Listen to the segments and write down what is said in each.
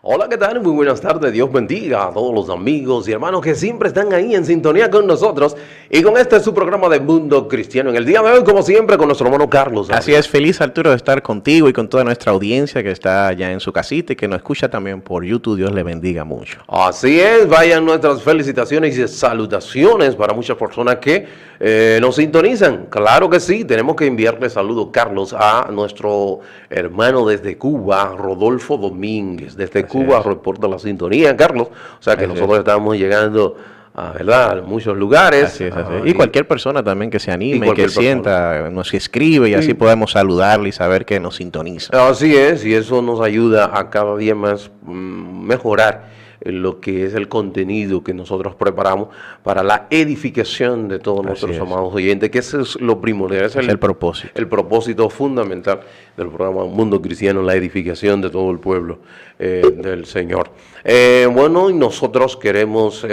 Hola, ¿qué tal? Muy buenas tardes. Dios bendiga a todos los amigos y hermanos que siempre están ahí en sintonía con nosotros. Y con este es su programa de Mundo Cristiano. En el día de hoy, como siempre, con nuestro hermano Carlos. Así es, feliz Arturo de estar contigo y con toda nuestra audiencia que está allá en su casita y que nos escucha también por YouTube. Dios le bendiga mucho. Así es, vayan nuestras felicitaciones y salutaciones para muchas personas que nos sintonizan. Claro que sí, tenemos que enviarle saludos, Carlos, a nuestro hermano desde Cuba, Rodolfo Domínguez. Desde Cuba reporta la sintonía, Carlos. O sea que nosotros estamos llegando ¿verdad? Muchos lugares. Así es, así es. Y cualquier persona también que se anime, que sienta, nos escribe y así podemos saludarle y saber que nos sintoniza. Así es, y eso nos ayuda a cada día más mejorar lo que es el contenido que nosotros preparamos para la edificación de todos nuestros amados oyentes, que eso es lo primordial, es el propósito. El propósito fundamental del programa Mundo Cristiano, la edificación de todo el pueblo del Señor. Bueno, y nosotros queremos,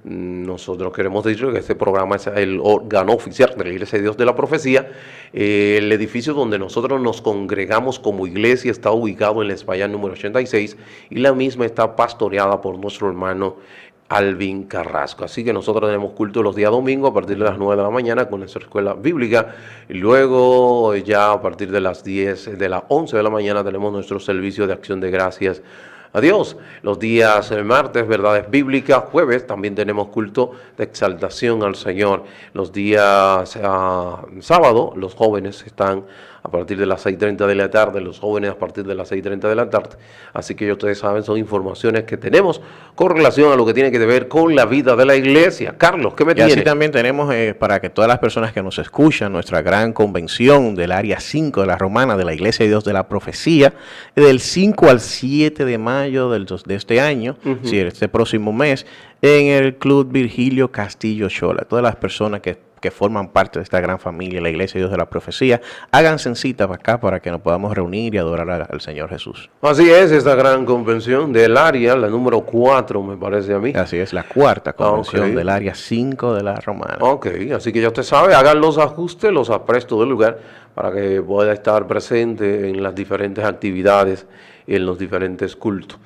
nosotros queremos decir que este programa es el órgano oficial de la Iglesia de Dios de la Profecía. El edificio donde nosotros nos congregamos como iglesia está ubicado en la España número 86 y la misma está pastoreada por nuestro hermano Alvin Carrasco. Así que nosotros tenemos culto los días domingos a partir de las 9 de la mañana con nuestra escuela bíblica. Y luego ya a partir de las 11 de la mañana tenemos nuestro servicio de acción de gracias a Dios. Los días martes, verdades bíblicas. Jueves también tenemos culto de exaltación al Señor. Los días sábado, los jóvenes están a partir de las 6:30 de la tarde, los jóvenes a partir de las 6:30 de la tarde. Así que ustedes saben, son informaciones que tenemos con relación a lo que tiene que ver con la vida de la iglesia. Carlos, ¿qué me tiene? Y así también tenemos para que todas las personas que nos escuchan, nuestra gran convención del área 5 de la Romana de la Iglesia de Dios de la Profecía, del 5 al 7 de mayo de este año, este próximo mes, en el Club Virgilio Castillo Xola. Todas las personas que forman parte de esta gran familia, la Iglesia de Dios de la Profecía, háganse cita para acá para que nos podamos reunir y adorar al Señor Jesús. Así es, esta gran convención del área, la número 4 me parece a mí. Así es, la cuarta convención del área 5 de la Romana. Ok, así que ya usted sabe, hagan los ajustes, los aprestos del lugar para que pueda estar presente en las diferentes actividades y en los diferentes cultos.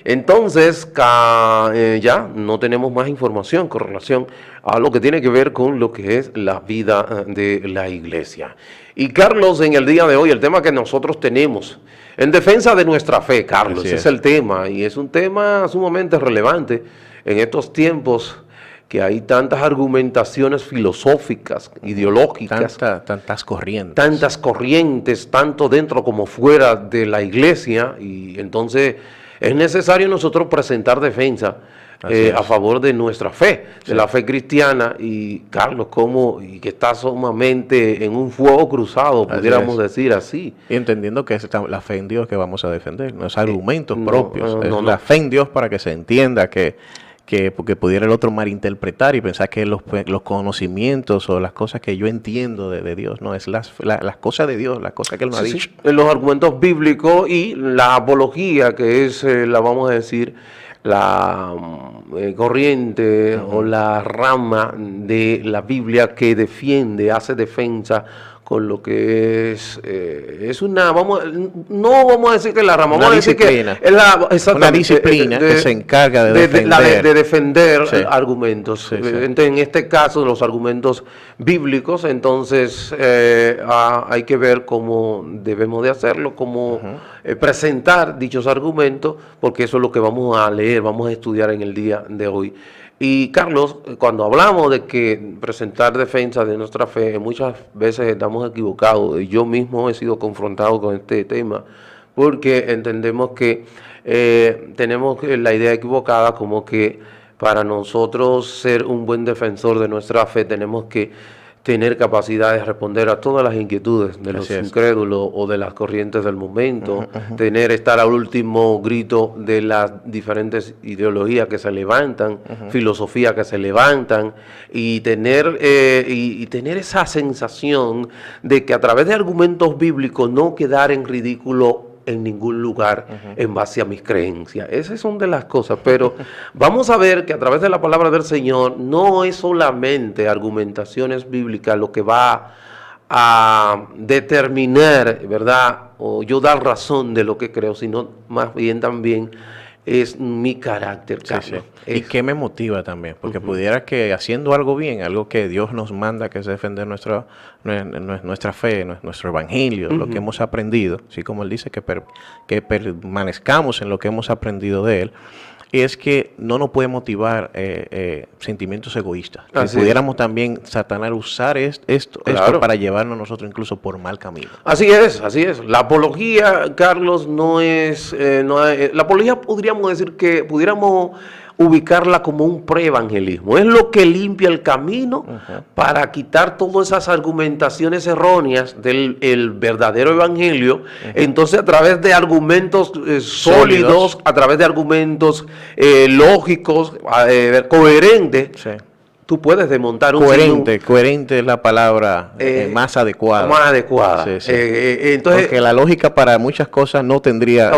Entonces, ya no tenemos más información con relación a lo que tiene que ver con lo que es la vida de la iglesia. Y Carlos, en el día de hoy, el tema que nosotros tenemos en defensa de nuestra fe, Carlos, ese es el tema, y es un tema sumamente relevante en estos tiempos que hay tantas argumentaciones filosóficas, ideológicas. Tantas corrientes. Tantas corrientes, tanto dentro como fuera de la iglesia, y entonces es necesario nosotros presentar defensa a favor de nuestra fe, de la fe cristiana, y Carlos, y que está sumamente en un fuego cruzado, pudiéramos decir así. Y entendiendo que es la fe en Dios que vamos a defender, no es argumentos propios, es la fe en Dios para que se entienda porque pudiera el otro malinterpretar y pensar que los conocimientos o las cosas que yo entiendo de Dios, no, es las cosas de Dios, las cosas que Él nos ha dicho. Los argumentos bíblicos y la apología, que es, vamos a decir, la corriente o la rama de la Biblia que defiende, hace defensa con lo que es una, no vamos a decir que la rama, vamos a decir que es una disciplina que se encarga de defender argumentos. En este caso, los argumentos bíblicos, entonces hay que ver cómo debemos de hacerlo, cómo presentar dichos argumentos, porque eso es lo que vamos a leer, vamos a estudiar en el día de hoy. Y Carlos, cuando hablamos de que presentar defensa de nuestra fe, muchas veces estamos equivocados. Yo mismo he sido confrontado con este tema porque entendemos que tenemos la idea equivocada como que para nosotros ser un buen defensor de nuestra fe tenemos que tener capacidad de responder a todas las inquietudes de los incrédulos o de las corrientes del momento, estar al último grito de las diferentes ideologías que se levantan, filosofías que se levantan, y tener esa sensación de que a través de argumentos bíblicos no quedar en ridículo en ningún lugar en base a mis creencias. Esas son de las cosas, pero vamos a ver que a través de la palabra del Señor no es solamente argumentaciones bíblicas lo que va a determinar, ¿verdad? O yo dar razón de lo que creo, sino más bien también es mi carácter, Carlos. Sí. ¿Y qué me motiva también? Porque pudiera que haciendo algo bien, algo que Dios nos manda, que es defender nuestra fe, nuestro evangelio, lo que hemos aprendido, así como Él dice que permanezcamos en lo que hemos aprendido de Él, es que no nos puede motivar sentimientos egoístas. Que pudiéramos también, Satanás, usar esto para llevarnos nosotros incluso por mal camino. Así es, así es. La apología, Carlos, no es... la apología podríamos decir que pudiéramos ubicarla como un preevangelismo. Es lo que limpia el camino para quitar todas esas argumentaciones erróneas del verdadero evangelio. Entonces, a través de argumentos sólidos, a través de argumentos lógicos, coherentes, tú puedes desmontar un coherente es la palabra más adecuada. Más adecuada. Entonces, porque la lógica para muchas cosas no tendría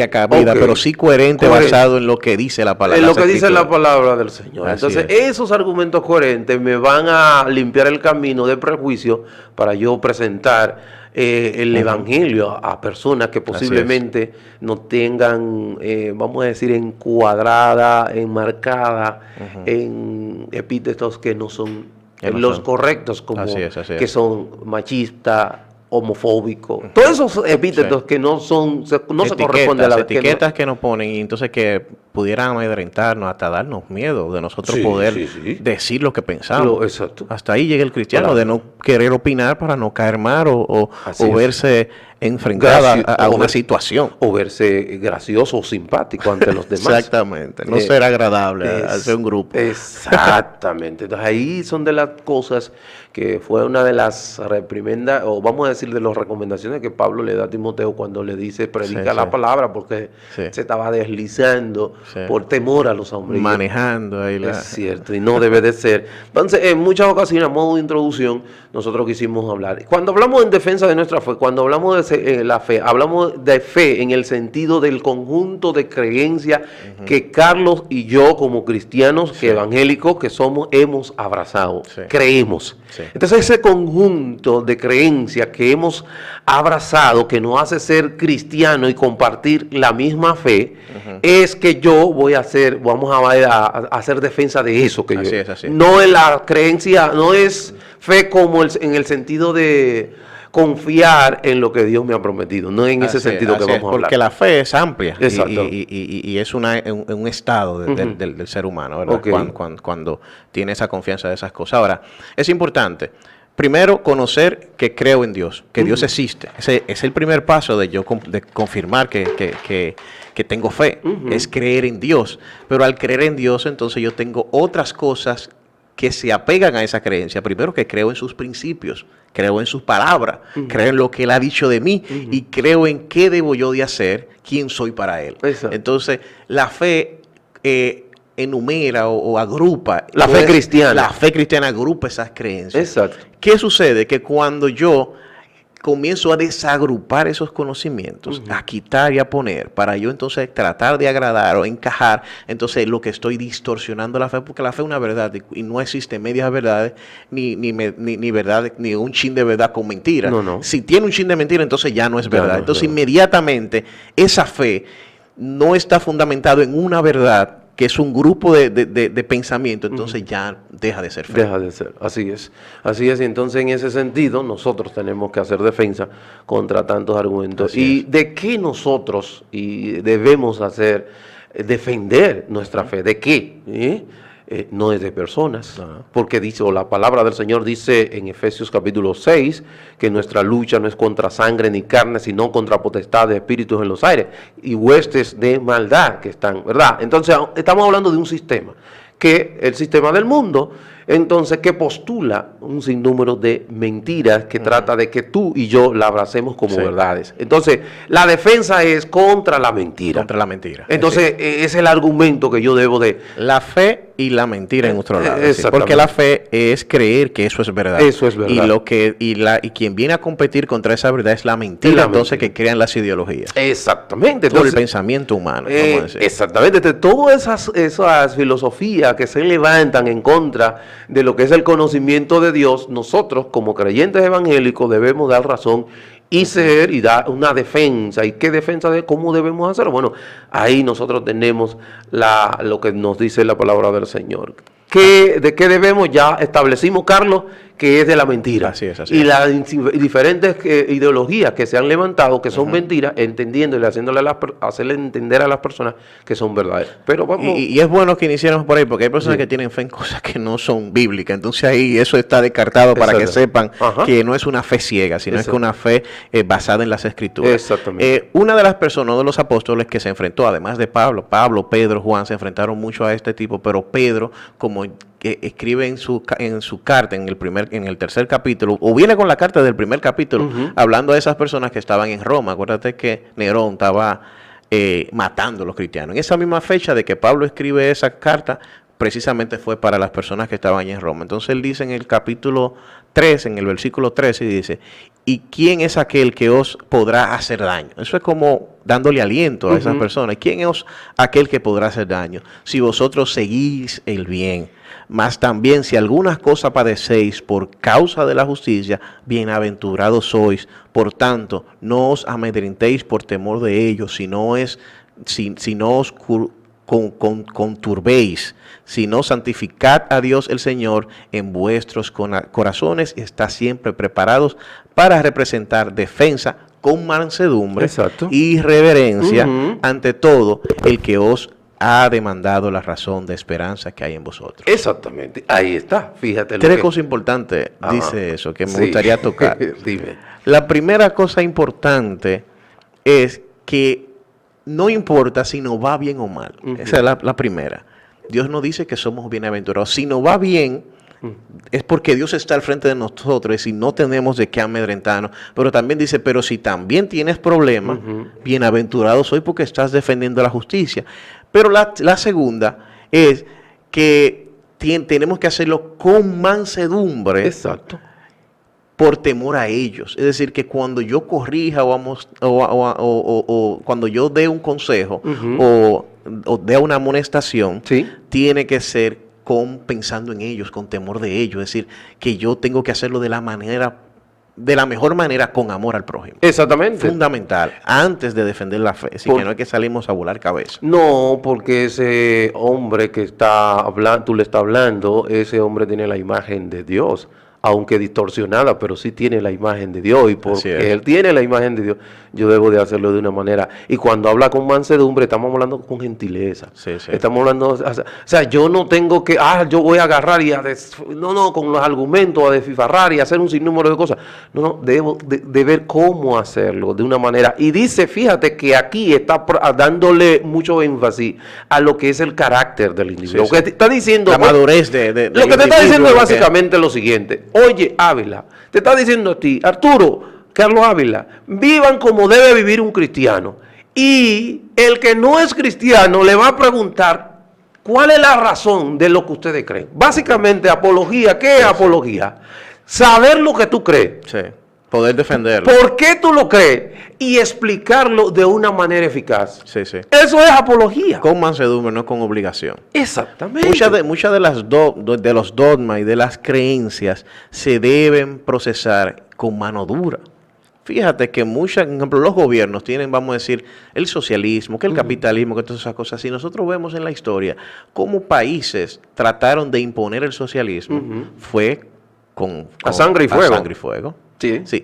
cabida, pero sí coherente basado en lo que dice la palabra. En lo que dice la palabra del Señor. Entonces, esos argumentos coherentes me van a limpiar el camino de prejuicio para yo presentar el evangelio a personas que posiblemente no tengan, vamos a decir, encuadrada, enmarcada en epítetos que no son los correctos, como que son machistas, homofóbicos, todos esos epítetos que no son, no se corresponden a la etiquetas que nos ponen, y entonces que pudieran amedrentarnos, hasta darnos miedo de nosotros poder decir lo que pensamos. Exacto. Hasta ahí llega el cristiano, de no querer opinar para no caer mal o verse enfrentada a una situación. O verse gracioso o simpático ante los demás. Exactamente, no ser agradable hacia un grupo. Exactamente. Entonces ahí son de las cosas que fue una de las reprimendas, o vamos a decir de las recomendaciones que Pablo le da a Timoteo cuando le dice predica la palabra, porque se estaba deslizando por temor a los hombres. Manejando ahí Es cierto, y no debe de ser. Entonces, en muchas ocasiones, a modo de introducción, nosotros quisimos hablar. Cuando hablamos en defensa de nuestra fe, cuando hablamos de la fe, hablamos de fe en el sentido del conjunto de creencias que Carlos y yo, como cristianos evangélicos que somos, hemos abrazado, creemos. Entonces, ese conjunto de creencias que hemos abrazado, que nos hace ser cristianos y compartir la misma fe, es que vamos a hacer defensa de eso. Que no es la creencia, no es fe como en el sentido de confiar en lo que Dios me ha prometido, no en ese sentido que vamos a hablar. Porque la fe es amplia y es un estado del ser humano, ¿verdad? Cuando tiene esa confianza de esas cosas. Ahora, es importante, primero, conocer que creo en Dios, que Dios existe. Ese es el primer paso de confirmar que tengo fe, es creer en Dios. Pero al creer en Dios, entonces yo tengo otras cosas que se apegan a esa creencia. Primero, que creo en sus principios, creo en sus palabras, creo en lo que Él ha dicho de mí y creo en qué debo yo de hacer, quién soy para Él. Entonces, la fe enumera o agrupa. La fe cristiana. La fe cristiana agrupa esas creencias. Exacto. ¿Qué sucede? Que cuando yo comienzo a desagrupar esos conocimientos, a quitar y a poner, para yo entonces tratar de agradar o encajar, entonces lo que estoy distorsionando la fe, porque la fe es una verdad y no existe medias verdades, ni verdad, ni un chin de verdad con mentira. No. Si tiene un chin de mentira, entonces ya no es verdad. Entonces inmediatamente esa fe no está fundamentado en una verdad, que es un grupo de pensamiento, entonces ya deja de ser fe. Deja de ser, así es. Así es, y entonces en ese sentido nosotros tenemos que hacer defensa contra tantos argumentos. ¿Y de qué nosotros debemos defender nuestra fe? ¿De qué? No es de personas, porque dice, la palabra del Señor dice en Efesios capítulo 6, que nuestra lucha no es contra sangre ni carne, sino contra potestades de espíritus en los aires y huestes de maldad que están, ¿verdad? Entonces estamos hablando de un sistema, que el sistema del mundo, entonces, que postula un sinnúmero de mentiras que trata de que tú y yo la abracemos como verdades. Entonces, la defensa es contra la mentira. Contra la mentira. Entonces, es el argumento que yo debo de... La fe y la mentira en otro lado. Porque la fe es creer que eso es verdad. Eso es verdad. Y quien viene a competir contra esa verdad es la mentira, entonces que crean las ideologías. Exactamente. Todo el pensamiento humano. Exactamente. Entonces, todas esas filosofías que se levantan en contra de lo que es el conocimiento de Dios, nosotros como creyentes evangélicos debemos dar razón y ser y dar una defensa. ¿Y qué defensa de cómo debemos hacerlo? Bueno, ahí nosotros tenemos lo que nos dice la palabra del Señor. ¿De qué debemos? Ya establecimos, Carlos, que es de la mentira. Así es. Y las diferentes ideologías que se han levantado, que son mentiras, entendiendo y hacerle entender a las personas que son verdaderas. Pero vamos. Y es bueno que iniciemos por ahí, porque hay personas que tienen fe en cosas que no son bíblicas. Entonces ahí eso está descartado para que sepan que no es una fe ciega, sino es que una fe basada en las Escrituras. Exactamente. Una de las personas, uno de los apóstoles que se enfrentó, además de Pablo, Pedro, Juan, se enfrentaron mucho a este tipo, pero Pedro, como que escribe en su carta, en el tercer capítulo, o viene con la carta del primer capítulo, hablando de esas personas que estaban en Roma. Acuérdate que Nerón estaba matando a los cristianos. En esa misma fecha de que Pablo escribe esa carta, precisamente fue para las personas que estaban en Roma. Entonces él dice en el capítulo 3, en el versículo 13, dice: ¿y quién es aquel que os podrá hacer daño? Eso es como dándole aliento a esas personas. ¿Quién es aquel que podrá hacer daño? Si vosotros seguís el bien. Mas también si algunas cosas padecéis por causa de la justicia, bienaventurados sois. Por tanto, no os amedrentéis por temor de ellos, sino os conturbéis, sino santificad a Dios el Señor en vuestros corazones y estad siempre preparados para representar defensa con mansedumbre y reverencia ante todo el que os ha demandado la razón de esperanza que hay en vosotros. Exactamente, ahí está, fíjate. Tres cosas importantes dice eso, que me gustaría tocar. Dime. La primera cosa importante es que no importa si nos va bien o mal. Esa es la primera. Dios no dice que somos bienaventurados. Si nos va bien, es porque Dios está al frente de nosotros y no tenemos de qué amedrentarnos. Pero también dice, pero si también tienes problemas, bienaventurado soy porque estás defendiendo la justicia. Pero la segunda es que tenemos que hacerlo con mansedumbre. Exacto. Por temor a ellos. Es decir, que cuando yo corrija o cuando yo dé un consejo o dé una amonestación, tiene que ser pensando en ellos, con temor de ellos. Es decir, que yo tengo que hacerlo de la mejor manera, con amor al prójimo. Exactamente. Fundamental, antes de defender la fe. Así que no es que salimos a volar cabeza. No, porque ese hombre que está hablando, tú le estás hablando, ese hombre tiene la imagen de Dios, aunque distorsionada, pero sí tiene la imagen de Dios. Y porque él tiene la imagen de Dios, yo debo de hacerlo de una manera. Y cuando habla con mansedumbre, estamos hablando con gentileza. Estamos hablando, o sea, yo no tengo que, yo voy a agarrar y con los argumentos a desfifarrar y hacer un sinnúmero de cosas. No, debo de ver cómo hacerlo de una manera. Y dice, fíjate que aquí está dándole mucho énfasis a lo que es el carácter del individuo. Lo que te está diciendo, la madurez lo que te está diciendo es básicamente lo siguiente. Oye, Ávila, te está diciendo a ti, Arturo, Carlos Ávila, vivan como debe vivir un cristiano. Y el que no es cristiano le va a preguntar cuál es la razón de lo que ustedes creen. Básicamente, apología. ¿Qué es apología? Saber lo que tú crees. Sí. Poder defenderlo. ¿Por qué tú lo crees? Y explicarlo de una manera eficaz. Sí. Eso es apología. Con mansedumbre, no con obligación. Exactamente. Muchas de los dogmas y de las creencias se deben procesar con mano dura. Fíjate que por ejemplo, los gobiernos tienen, vamos a decir, el socialismo, que el capitalismo, que todas esas cosas. Si nosotros vemos en la historia cómo países trataron de imponer el socialismo, fue con sangre y fuego. Sí.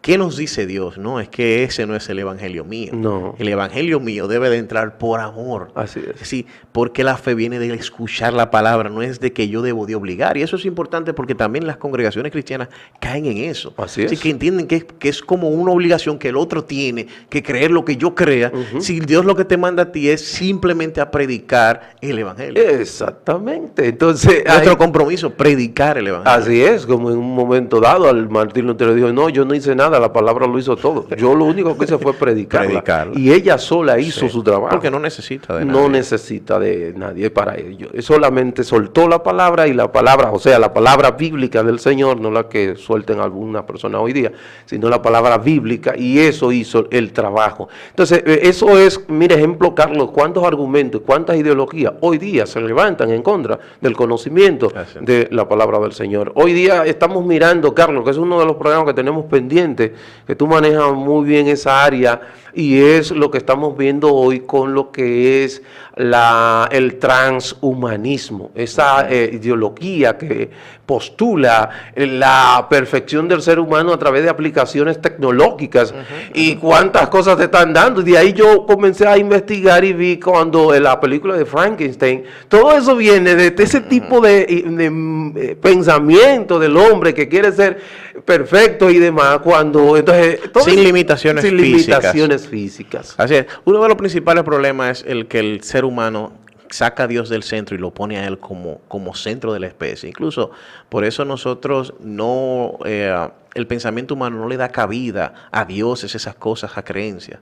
¿Qué nos dice Dios? No, es que ese no es el evangelio mío. No. El evangelio mío debe de entrar por amor. Así es. Sí, porque la fe viene de escuchar la palabra, no es de que yo debo de obligar. Y eso es importante porque también las congregaciones cristianas caen en eso. Así es. Así que entienden que es como una obligación que el otro tiene que creer lo que yo crea. Si Dios lo que te manda a ti es simplemente a predicar el evangelio. Exactamente. Entonces, nuestro compromiso, predicar el evangelio. Así es, como en un momento dado al Martín Lutero dijo, no, yo no hice nada sola, la palabra lo hizo todo. Yo lo único que hice fue predicarla. Y ella sola hizo su trabajo. Porque no necesita de nadie. No necesita de nadie para ello. Solamente soltó la palabra y la palabra, o sea, la palabra bíblica del Señor, no la que suelten algunas personas hoy día, sino la palabra bíblica, y eso hizo el trabajo. Entonces, eso es, mire, ejemplo, Carlos, cuántos argumentos, cuántas ideologías hoy día se levantan en contra del conocimiento de la palabra del Señor. Hoy día estamos mirando, Carlos, que es uno de los programas que tenemos pendientes, que tú manejas muy bien esa área, y es lo que estamos viendo hoy con lo que es el transhumanismo, esa ideología que postula la perfección del ser humano a través de aplicaciones tecnológicas, y cuántas cosas te están dando. Y de ahí yo comencé a investigar y vi cuando en la película de Frankenstein, todo eso viene de ese tipo de pensamiento del hombre que quiere ser perfecto y demás, cuando entonces sin limitaciones físicas. Así es. Uno de los principales problemas es el que el ser humano saca a Dios del centro y lo pone a Él como centro de la especie. Incluso por eso nosotros el pensamiento humano no le da cabida a dioses, esas cosas, a creencias.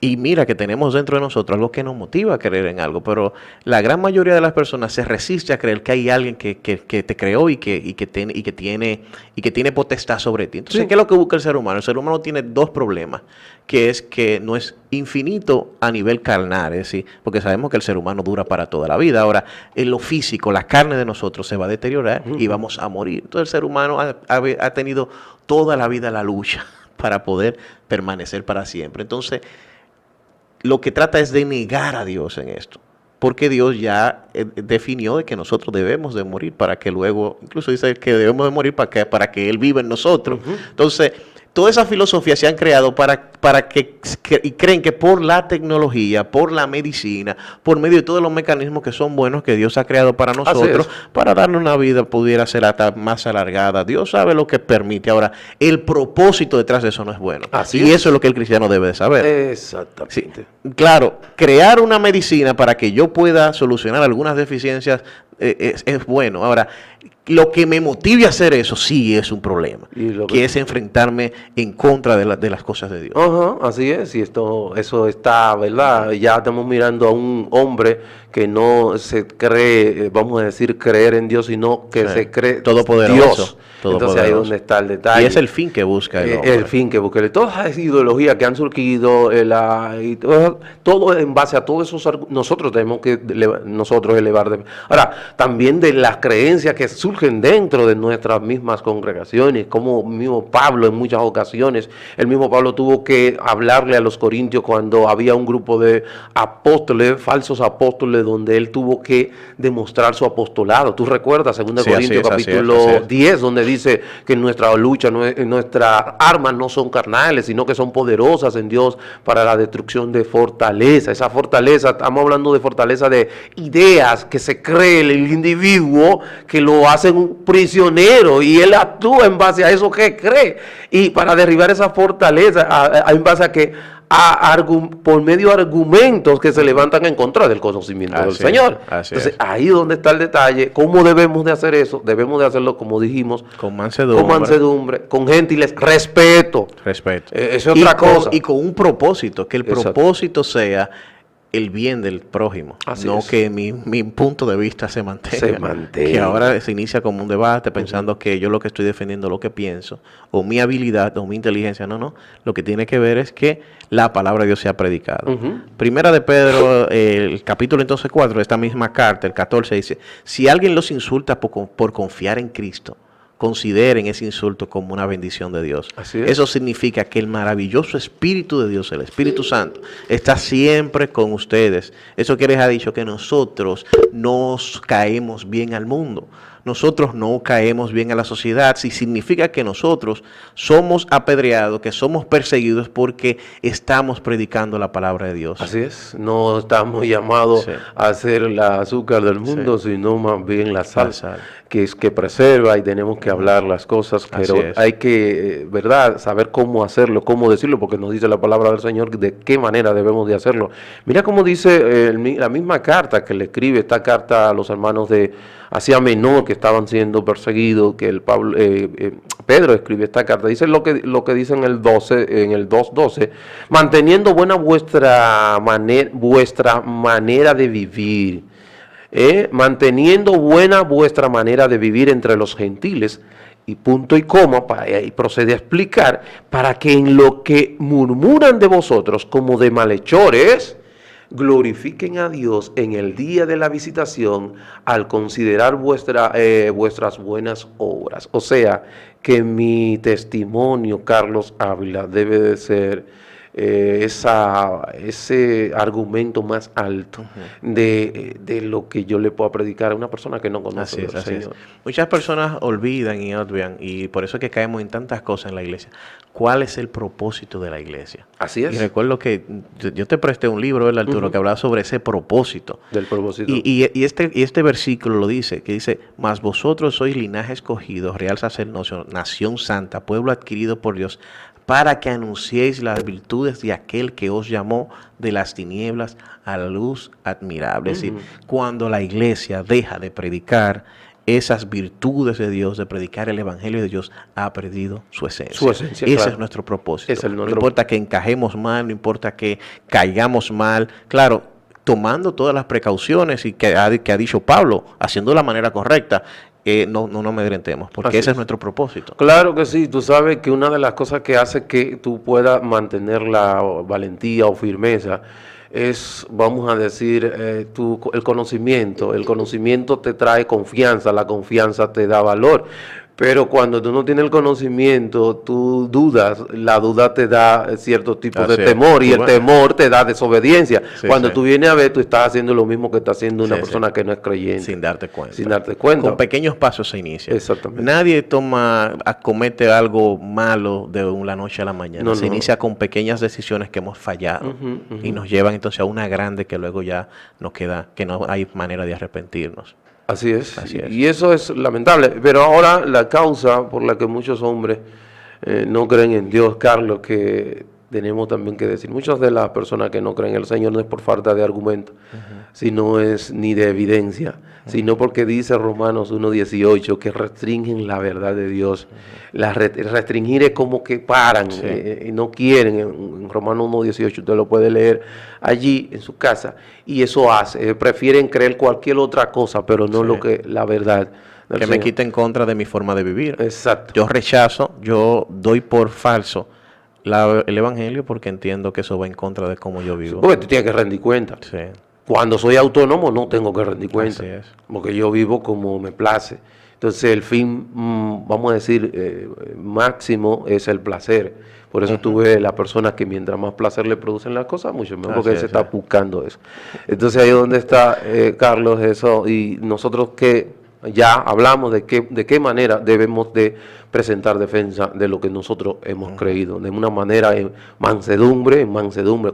Y mira que tenemos dentro de nosotros algo que nos motiva a creer en algo, pero la gran mayoría de las personas se resiste a creer que hay alguien que te creó y que tiene potestad sobre ti. Entonces, ¿qué es lo que busca el ser humano? El ser humano tiene dos problemas, que es que no es infinito a nivel carnal, es decir, porque sabemos que el ser humano dura para toda la vida. Ahora, en lo físico, la carne de nosotros se va a deteriorar y vamos a morir. Entonces, el ser humano ha tenido toda la vida la lucha para poder permanecer para siempre. Entonces, lo que trata es de negar a Dios en esto, porque Dios ya definió de que nosotros debemos de morir para que luego, incluso dice que debemos de morir para que Él viva en nosotros. Entonces, toda esa filosofía se han creado y creen que por la tecnología, por la medicina, por medio de todos los mecanismos que son buenos que Dios ha creado para nosotros, para darnos una vida pudiera ser hasta más alargada. Dios sabe lo que permite. Ahora, el propósito detrás de eso no es bueno. Eso es lo que el cristiano debe de saber. Exactamente. Sí, claro, crear una medicina para que yo pueda solucionar algunas deficiencias es bueno. Ahora, lo que me motive a hacer eso sí es un problema, que es enfrentarme en contra de las cosas de Dios. Así es, y eso está, ¿verdad? Ya estamos mirando a un hombre que no se cree, vamos a decir, creer en Dios, sino que se cree todopoderoso. Entonces ahí es donde está el detalle. Y es el fin que busca el hombre. El fin que busca. Todas esas ideologías que han surgido, todo en base a todos esos nosotros tenemos que elevar. Ahora, también de las creencias que surgen dentro de nuestras mismas congregaciones, como mismo Pablo en muchas ocasiones, el mismo Pablo tuvo que hablarle a los corintios cuando había un grupo de apóstoles, falsos apóstoles, donde él tuvo que demostrar su apostolado. ¿Tú recuerdas? 2 Corintios capítulo 10, donde dice que nuestra lucha, nuestras armas no son carnales, sino que son poderosas en Dios para la destrucción de fortaleza. Esa fortaleza, estamos hablando de fortaleza de ideas que se cree el individuo, que lo hacen un prisionero y él actúa en base a eso que cree. Y para derribar esa fortaleza, en base a que por medio de argumentos que se levantan en contra del conocimiento del Señor. Entonces, ahí es donde está el detalle. ¿Cómo debemos de hacer eso? Debemos de hacerlo, como dijimos, con mansedumbre, con gentileza, respeto. Es otra cosa. Y con un propósito, que el propósito sea el bien del prójimo, que mi punto de vista se mantenga. Que ahora se inicia como un debate pensando que yo lo que estoy defendiendo lo que pienso, o mi habilidad, o mi inteligencia. No. Lo que tiene que ver es que la palabra de Dios sea predicada. Primera de Pedro, el capítulo entonces 4 de esta misma carta, el 14, dice: si alguien los insulta por confiar en Cristo, consideren ese insulto como una bendición de Dios. Eso significa que el maravilloso Espíritu de Dios, el Espíritu Santo, está siempre con ustedes. Eso que les ha dicho que nosotros nos caemos bien al mundo. Nosotros no caemos bien a la sociedad, si significa que nosotros somos apedreados, que somos perseguidos porque estamos predicando la palabra de Dios. Así es, no estamos llamados a ser el azúcar del mundo, sino más bien la sal, que es que preserva, y tenemos que hablar las cosas, pero hay que, ¿verdad?, saber cómo hacerlo, cómo decirlo, porque nos dice la palabra del Señor de qué manera debemos de hacerlo. Mira cómo dice la misma carta que le escribe, esta carta a los hermanos de Asia Menor, que que estaban siendo perseguidos, que Pedro escribe esta carta, dice lo que dice en el 2:12, manteniendo buena vuestra manera de vivir, manteniendo buena vuestra manera de vivir entre los gentiles, y punto y coma, y procede a explicar, para que en lo que murmuran de vosotros como de malhechores, glorifiquen a Dios en el día de la visitación al considerar vuestras buenas obras. O sea, que mi testimonio, Carlos Ávila, debe de ser ese argumento más alto de lo que yo le puedo predicar a una persona que no conoce al Señor. Muchas personas olvidan y obvian, y por eso es que caemos en tantas cosas en la iglesia. ¿Cuál es el propósito de la iglesia? Así es. Y recuerdo que yo te presté un libro, ¿verdad, Arturo?, que hablaba sobre ese propósito. Del propósito. Y este versículo lo dice, que dice, mas vosotros sois linaje escogido, real sacerdocio, nación santa, pueblo adquirido por Dios, para que anunciéis las virtudes de aquel que os llamó de las tinieblas a la luz admirable. Es decir, cuando la iglesia deja de predicar esas virtudes de Dios, de predicar el evangelio de Dios, ha perdido su esencia. Ese es nuestro propósito. No importa que encajemos mal, no importa que caigamos mal. Claro, tomando todas las precauciones y que ha dicho Pablo, haciendo de la manera correcta. No amedrentemos, porque ese es nuestro propósito. Claro que sí, tú sabes que una de las cosas que hace que tú puedas mantener la valentía o firmeza es, vamos a decir, el conocimiento. El conocimiento te trae confianza, la confianza te da valor. Pero cuando tú no tienes el conocimiento, tú dudas, la duda te da cierto tipo de temor, y el temor te da desobediencia. Cuando tú vienes a ver, tú estás haciendo lo mismo que está haciendo una persona que no es creyente. Sin darte cuenta. Sin darte cuenta. Con pequeños pasos se inicia. Exactamente. Nadie acomete algo malo de la noche a la mañana. Se inicia con pequeñas decisiones que hemos fallado y nos llevan entonces a una grande que luego ya nos queda, que no hay manera de arrepentirnos. Así es. Y eso es lamentable. Pero ahora la causa por la que muchos hombres no creen en Dios, Carlos, que tenemos también que decir, muchas de las personas que no creen en el Señor no es por falta de argumento, sino es ni de evidencia, sino porque dice Romanos 1:18 que restringen la verdad de Dios. Restringir es como que paran y no quieren. En Romanos 1:18 usted lo puede leer allí en su casa, y eso hace, prefieren creer cualquier otra cosa, pero no la verdad. Que me quite en contra de mi forma de vivir. Exacto. Yo rechazo, yo doy por falso el evangelio porque entiendo que eso va en contra de cómo yo vivo. Porque tú tienes que rendir cuenta. Sí. Cuando soy autónomo no tengo que rendir cuenta. Así es. Porque yo vivo como me place. Entonces el fin, vamos a decir, máximo es el placer. Por eso tú ves las personas que mientras más placer le producen las cosas, mucho mejor, porque se está buscando eso. Entonces ahí es donde está, Carlos, eso. Y nosotros que ya hablamos de qué manera debemos de presentar defensa de lo que nosotros hemos creído, de una manera en mansedumbre,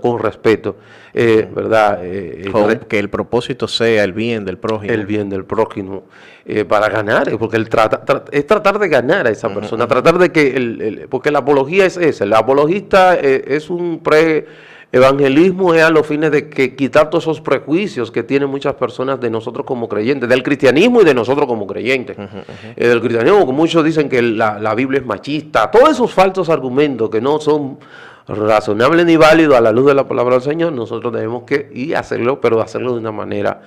con respeto, ¿verdad? Que el propósito sea el bien del prójimo. El bien del prójimo, para ganar, porque es tratar de ganar a esa persona, tratar de que, porque la apología es esa, el apologista es un evangelismo es a los fines de quitar todos esos prejuicios que tienen muchas personas de nosotros como creyentes, del cristianismo y de nosotros como creyentes. Del cristianismo, como muchos dicen que la Biblia es machista, todos esos falsos argumentos que no son razonables ni válidos a la luz de la palabra del Señor, nosotros tenemos que hacerlo, pero hacerlo de una manera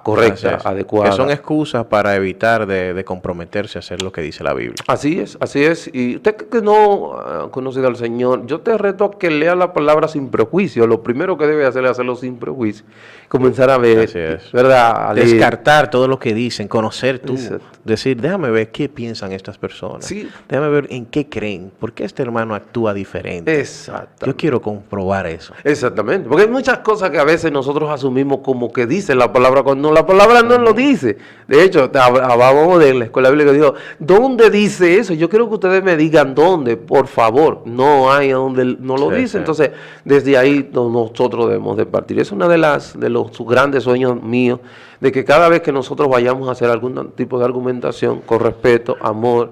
correcta, adecuada. Que son excusas para evitar de comprometerse a hacer lo que dice la Biblia. Así es. Y usted que no ha conocido al Señor, yo te reto a que lea la palabra sin prejuicio. Lo primero que debe hacer es hacerlo sin prejuicio. Comenzar a ver, ¿verdad? A descartar todo lo que dicen, conocer tú. Exacto. Decir, déjame ver qué piensan estas personas. Sí. Déjame ver en qué creen. ¿Por qué este hermano actúa diferente? Exacto. Yo quiero comprobar eso. Exactamente. Porque hay muchas cosas que a veces nosotros asumimos como que dice la palabra cuando la palabra no lo dice. De hecho, hablábamos de la escuela bíblica que dijo, ¿dónde dice eso? Yo quiero que ustedes me digan dónde, por favor. No hay donde no lo dice. Entonces, desde ahí nosotros debemos de partir. Es una de los grandes sueños míos, de que cada vez que nosotros vayamos a hacer algún tipo de argumentación con respeto, amor,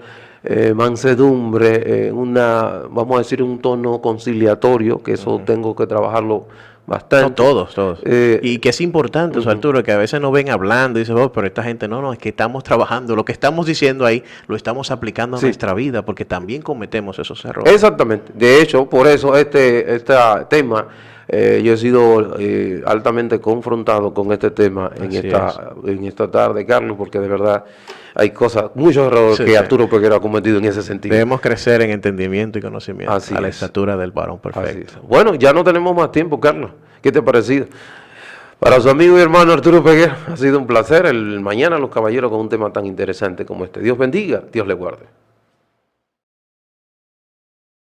mansedumbre, vamos a decir, un tono conciliatorio, que eso tengo que trabajarlo bastante. No, todos. Y que es importante, Arturo, que a veces nos ven hablando y dicen, oh, pero esta gente, no, es que estamos trabajando, lo que estamos diciendo ahí lo estamos aplicando a nuestra vida, porque también cometemos esos errores. Exactamente. De hecho, por eso este tema, yo he sido altamente confrontado con este tema en esta tarde, Carlos, porque de verdad hay muchos errores que Arturo Peguero ha cometido en ese sentido. Debemos crecer en entendimiento y conocimiento a la estatura del varón perfecto. Bueno, ya no tenemos más tiempo, Carlos. ¿Qué te ha parecido? Para su amigo y hermano Arturo Peguero, ha sido un placer. Mañana los caballeros con un tema tan interesante como este. Dios bendiga, Dios le guarde.